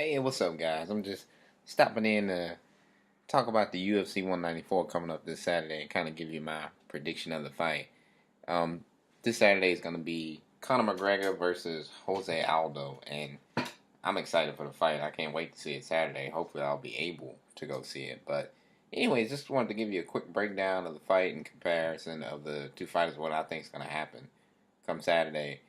Hey, what's up, guys? I'm just stopping in to talk about the UFC 194 coming up this Saturday and kind of give you my prediction of the fight. Um, this Saturday is going to be Conor McGregor versus Jose Aldo, and I'm excited for the fight. I can't wait to see it Saturday. Hopefully, I'll be able to go see it. But, anyways, just wanted to give you a quick breakdown of the fight and comparison of the two fighters, what I think is going to happen come Saturday.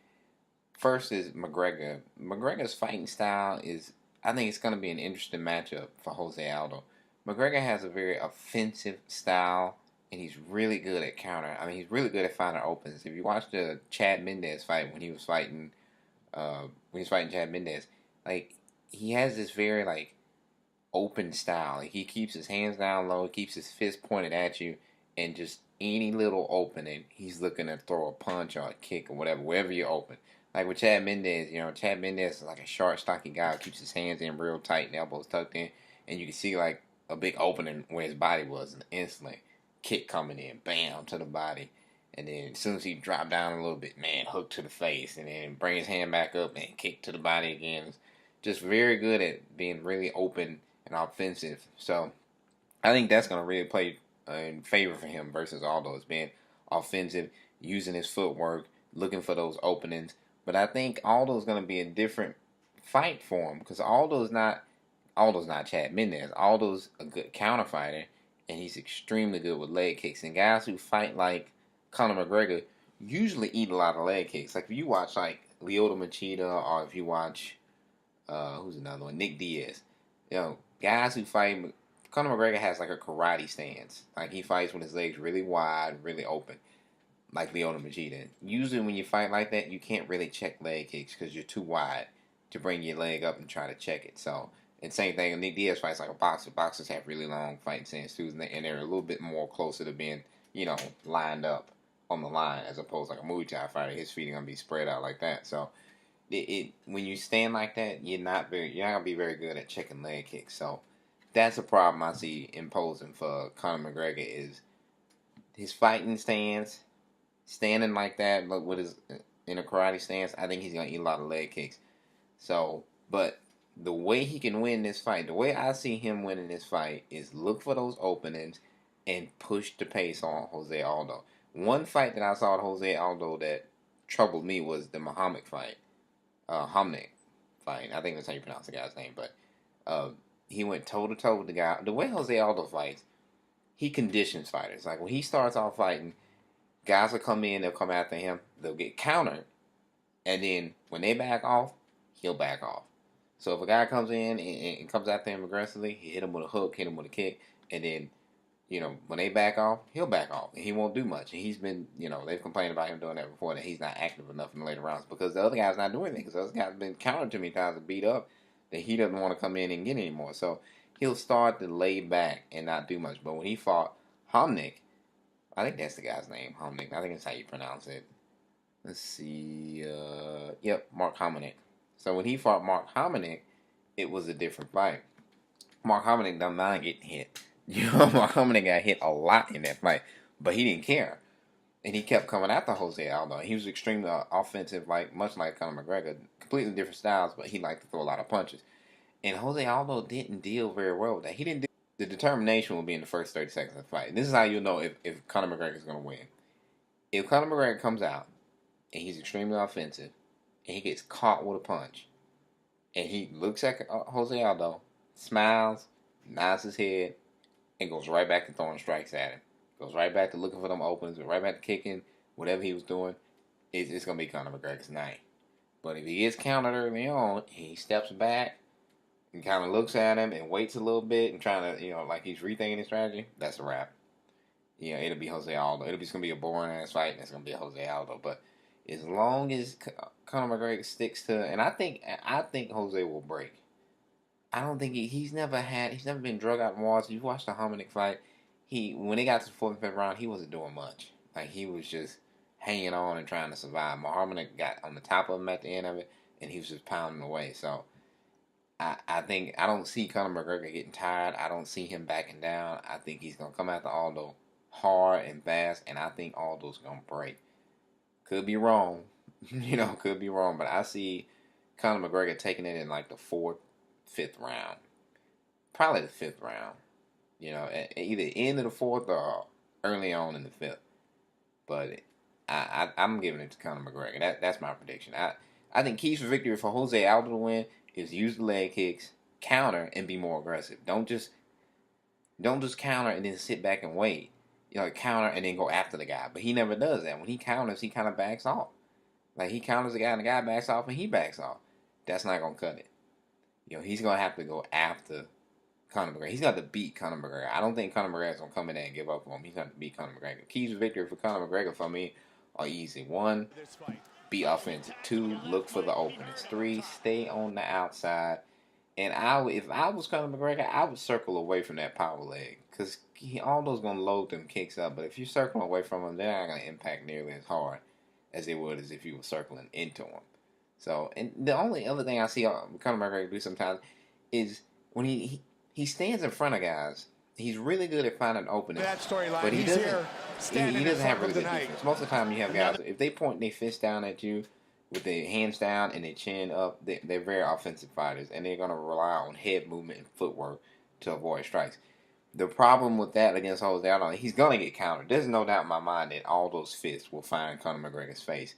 First is McGregor. McGregor's fighting style is, I think it's going to be an interesting matchup for Jose Aldo. McGregor has a very offensive style, and he's really good at counter. I mean, he's really good at finding opens. If you watch the Chad Mendes fight when he was fighting Chad Mendes, like he has this very open style. Like, he keeps his hands down low, keeps his fist pointed at you, and just any little opening, he's looking to throw a punch or a kick or whatever, wherever you're open. Like with Chad Mendes, Chad Mendes is like a short, stocky guy who keeps his hands in real tight and elbows tucked in, and you can see like a big opening where his body was, and instantly kick coming in, bam, to the body, and then as soon as he dropped down a little bit, man, hook to the face, and then bring his hand back up and kick to the body again. It's just very good at being really open and offensive. So I think that's going to really play in favor for him versus Aldo. It's being offensive, using his footwork, looking for those openings. But I think Aldo's going to be a different fight for him because Aldo's not Chad Mendes. Aldo's a good counter fighter, and he's extremely good with leg kicks. And guys who fight like Conor McGregor usually eat a lot of leg kicks. Like if you watch like Lyoto Machida, or if you watch who's another one, Nick Diaz. Guys who fight Conor McGregor has like a karate stance. Like he fights with his legs really wide, really open, like Lyoto Machida. Usually when you fight like that, you can't really check leg kicks because you're too wide to bring your leg up and try to check it. So, and same thing, Nick Diaz fights like a boxer. Boxers have really long fighting stance too, and they're a little bit more closer to being, lined up on the line as opposed to like a Muay Thai fighter. His feet are gonna be spread out like that. So, when you stand like that, you're not gonna be very good at checking leg kicks. So, that's a problem I see imposing for Conor McGregor is his fighting stance. Standing like that, but with his in a karate stance, I think he's gonna eat a lot of leg kicks. So, but the way he can win this fight, the way I see him winning this fight, is look for those openings and push the pace on Jose Aldo. One fight that I saw Jose Aldo that troubled me was the Muhammad fight, Hamnik fight. I think that's how you pronounce the guy's name, but he went toe to toe with the guy. The way Jose Aldo fights, he conditions fighters. Like when he starts off fighting, guys will come in, they'll come after him, they'll get countered, and then when they back off, he'll back off. So if a guy comes in and comes after him aggressively, he hit him with a hook, hit him with a kick, and then, when they back off, he'll back off, and he won't do much. And he's been, they've complained about him doing that before, that he's not active enough in the later rounds because the other guy's not doing anything, because the other guy's been countered too many times and beat up that he doesn't want to come in and get anymore. So he'll start to lay back and not do much. But when he fought Hamnik, I think that's the guy's name, Hominick. I think that's how you pronounce it. Let's see. Mark Hominick. So when he fought Mark Hominick, it was a different fight. Mark Hominick don't mind getting hit. Mark Hominick got hit a lot in that fight, but he didn't care. And he kept coming after Jose Aldo. He was extremely offensive, much like Conor McGregor. Completely different styles, but he liked to throw a lot of punches. And Jose Aldo didn't deal very well with that. He didn't. The determination will be in the first 30 seconds of the fight. And this is how you'll know if Conor McGregor is going to win. If Conor McGregor comes out and he's extremely offensive and he gets caught with a punch and he looks at Jose Aldo, smiles, nods his head, and goes right back to throwing strikes at him. Goes right back to looking for them opens, right back to kicking, whatever he was doing, it's going to be Conor McGregor's night. But if he gets countered early on, he steps back and kind of looks at him and waits a little bit and trying to, like he's rethinking his strategy, that's a wrap. It'll be Jose Aldo. It'll be going to be a boring-ass fight, and it's going to be a Jose Aldo. But as long as Conor McGregor sticks to, and I think Jose will break. I don't think he's never been drug out in wars. You watch the Hominick fight, when they got to the fourth and fifth round, he wasn't doing much. Like he was just hanging on and trying to survive. Muhammad got on the top of him at the end of it, and he was just pounding away. So I think I don't see Conor McGregor getting tired. I don't see him backing down. I think he's gonna come after Aldo hard and fast, and I think Aldo's gonna break. Could be wrong, could be wrong, but I see Conor McGregor taking it in like the fourth, 5th round. Probably the 5th round. You know, at either end of the 4th or early on in the 5th. But I'm giving it to Conor McGregor. That's my prediction. I think keys for victory for Jose Aldo to win is use the leg kicks, counter, and be more aggressive. Don't just counter and then sit back and wait. You know, counter and then go after the guy. But he never does that. When he counters, he kind of backs off. Like, he counters the guy and the guy backs off and he backs off. That's not going to cut it. You know, he's going to have to go after Conor McGregor. He's got to beat Conor McGregor. I don't think Conor McGregor's going to come in there and give up on him. He's got to beat Conor McGregor. Keys to victory for Conor McGregor for me are easy. 1, be offensive. 2, look for the openings. 3, stay on the outside. And if I was Conor McGregor, I would circle away from that power leg. Because Aldo's going to load them kicks up. But if you circle away from him, they're not going to impact nearly as hard as they would as if you were circling into him. So, and the only other thing I see Conor McGregor do sometimes is when he stands in front of guys, he's really good at finding openings. But he doesn't have really good defense. Most of the time you have guys, if they point their fist down at you with their hands down and their chin up, they're very offensive fighters. And they're going to rely on head movement and footwork to avoid strikes. The problem with that against Jose Aldo, he's going to get countered. There's no doubt in my mind that all those fists will find Conor McGregor's face.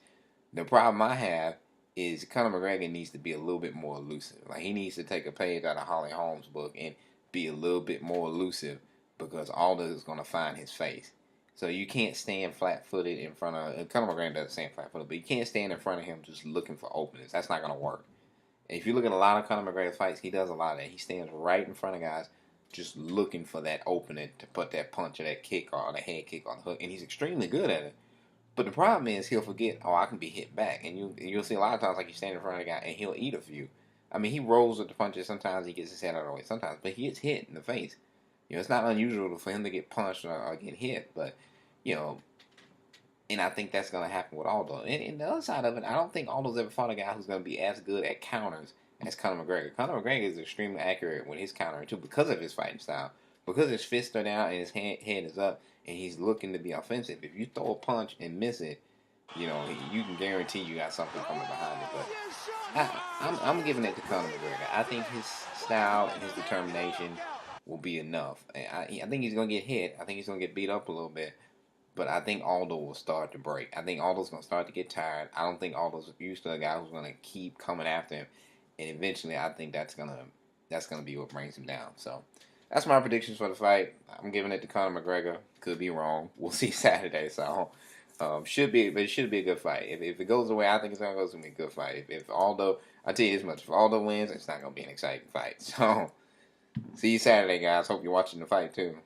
The problem I have is Conor McGregor needs to be a little bit more elusive. Like, he needs to take a page out of Holly Holmes' book and be a little bit more elusive because Aldo is going to find his face. So you can't stand flat-footed in front of... Conor McGregor doesn't stand flat-footed, but you can't stand in front of him just looking for openings. That's not going to work. And if you look at a lot of Conor McGregor fights, he does a lot of that. He stands right in front of guys just looking for that opening to put that punch or that kick or the head kick on the hook. And he's extremely good at it. But the problem is he'll forget, I can be hit back. And you'll see a lot of times like you stand in front of the guy and he'll eat a few. I mean, he rolls with the punches. Sometimes he gets his head out of the way. Sometimes. But he gets hit in the face. You know, it's not unusual for him to get punched or get hit. But, you know, and I think that's going to happen with Aldo. And the other side of it, I don't think Aldo's ever fought a guy who's going to be as good at counters as Conor McGregor. Conor McGregor is extremely accurate with his countering, too, because of his fighting style. Because his fists are down and his head is up, and he's looking to be offensive. If you throw a punch and miss it, you know, you can guarantee you got something coming behind it. But I'm giving it to Conor McGregor. I think his style and his determination will be enough. I think he's going to get hit. I think he's going to get beat up a little bit. But I think Aldo will start to break. I think Aldo's going to start to get tired. I don't think Aldo's used to a guy who's going to keep coming after him. And eventually, I think that's gonna be what brings him down. So that's my predictions for the fight. I'm giving it to Conor McGregor. Could be wrong. We'll see Saturday. So it should be a good fight. If it goes the way I think it's gonna go, it's gonna be a good fight. If Aldo, I'll tell you this much: if Aldo wins, it's not gonna be an exciting fight. So see you Saturday, guys. Hope you're watching the fight too.